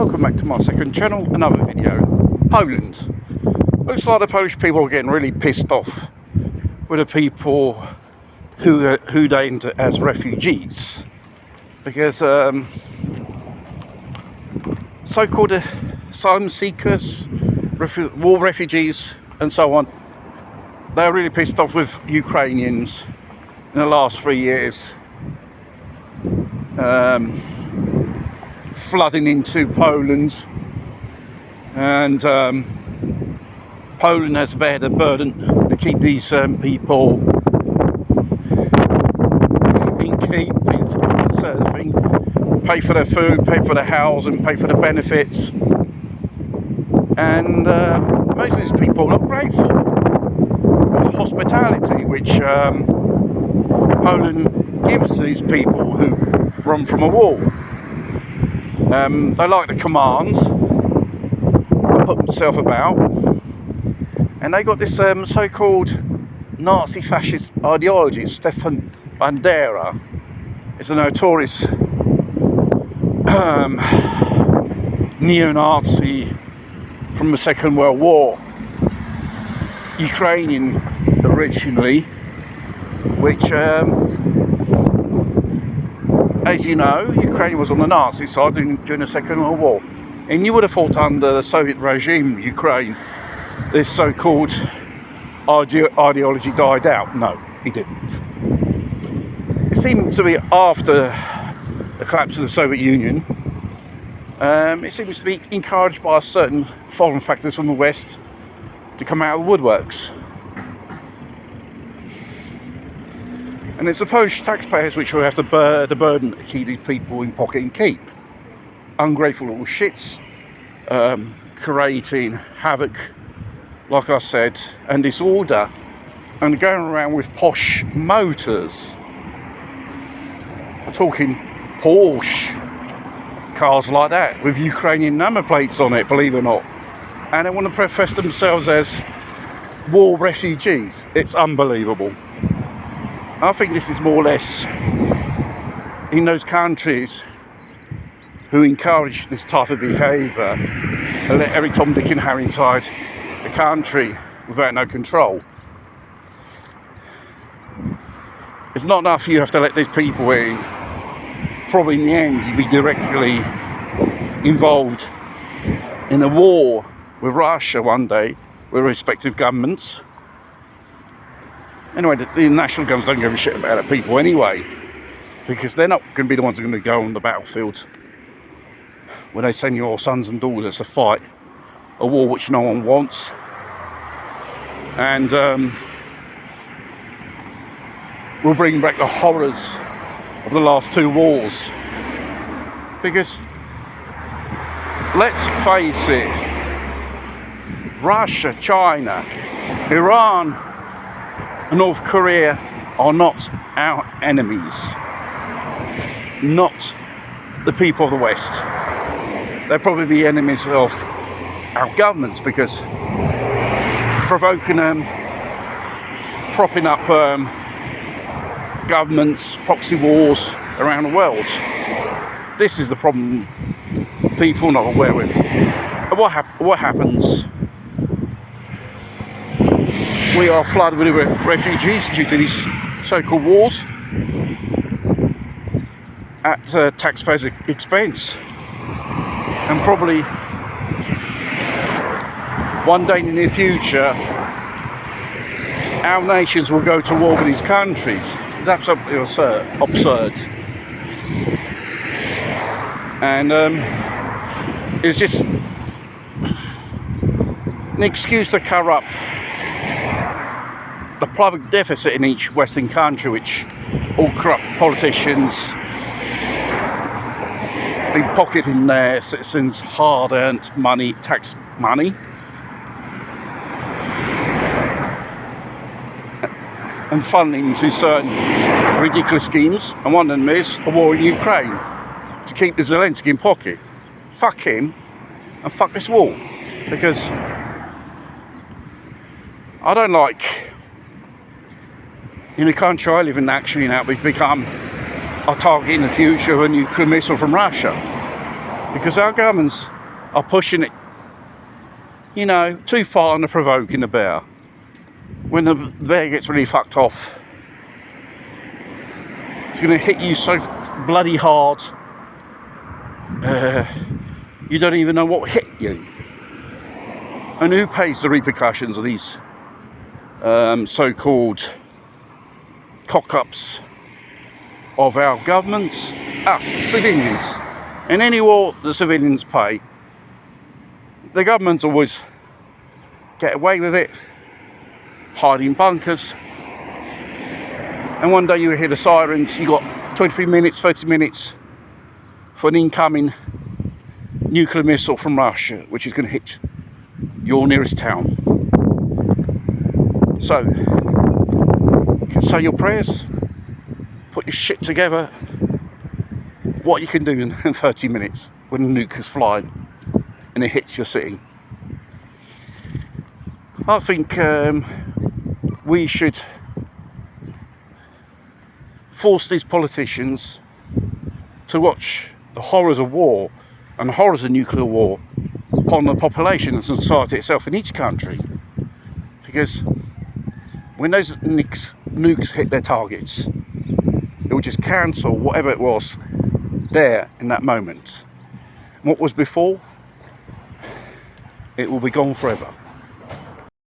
welcome back to my second channel, another video. Poland. Looks like the Polish people are getting really pissed off with the people who they enter as refugees, because so-called asylum seekers, war refugees and so on, they're really pissed off with Ukrainians in the last 3 years flooding into Poland, and Poland has bear the burden to keep these people in keep, sort of thing, pay for their food, pay for their housing, pay for the benefits, and most of these people are not grateful for the hospitality which Poland gives to these people who run from a war. They like the commands, they put themselves about, and they got this so-called Nazi fascist ideology. Stefan Bandera is a notorious neo-Nazi from the Second World War, Ukrainian originally, which as you know, Ukraine was on the Nazi side during the Second World War, and you would have thought under the Soviet regime, Ukraine, this so-called ideology died out. No, it didn't. It seemed to be after the collapse of the Soviet Union, it seems to be encouraged by certain foreign factors from the West to come out of the woodworks. And it's the Polish taxpayers which will have the burden to keep these people in pocket and keep. Ungrateful little shits, creating havoc, like I said, and disorder, and going around with posh motors. We're talking Porsche cars like that, with Ukrainian number plates on it, believe it or not. And they want to profess themselves as war refugees. It's unbelievable. I think this is more or less in those countries who encourage this type of behaviour and let every Tom, Dick and Harry inside the country without no control. It's not enough you have to let these people in. Probably in the end you'll be directly involved in a war with Russia one day with respective governments. Anyway, the national governments don't give a shit about the people anyway, because they're not going to be the ones who are going to go on the battlefield when they send your sons and daughters to fight a war which no one wants. And we'll bring back the horrors of the last two wars, because let's face it, Russia, China, Iran and North Korea are not our enemies, not the people of the West. They're probably the enemies of our governments, because propping up governments, proxy wars around the world. This is the problem people are not aware with. And what happens? We are flooded with refugees due to these so-called wars at taxpayers' expense, and probably one day in the near future our nations will go to war with these countries. It's absolutely absurd. And it's just an excuse to cover up the public deficit in each Western country, which all corrupt politicians been pocketing their citizens' hard-earned money, tax money, and funneling to certain ridiculous schemes, and one of them is a war in Ukraine to keep the Zelensky in pocket. Fuck him and fuck this war, because I don't like, in the country I live in actually now, we've become a target in the future of a nuclear missile from Russia. Because our governments are pushing it, you know, too far on the provoking the bear. When the bear gets really fucked off, it's going to hit you so bloody hard, you don't even know what hit you. And who pays the repercussions of these so-called cock-ups of our governments? Us, civilians. In any war the civilians pay, the governments always get away with it, hiding bunkers. And one day you hear the sirens, you got 23 minutes, 30 minutes for an incoming nuclear missile from Russia, which is going to hit your nearest town. So, you can say your prayers, put your shit together, what you can do in 30 minutes when the nuke is flying and it hits your city. I think we should force these politicians to watch the horrors of war and the horrors of nuclear war upon the population and society itself in each country. Because when those nukes hit their targets, it will just cancel whatever it was there in that moment. What was before, it will be gone forever.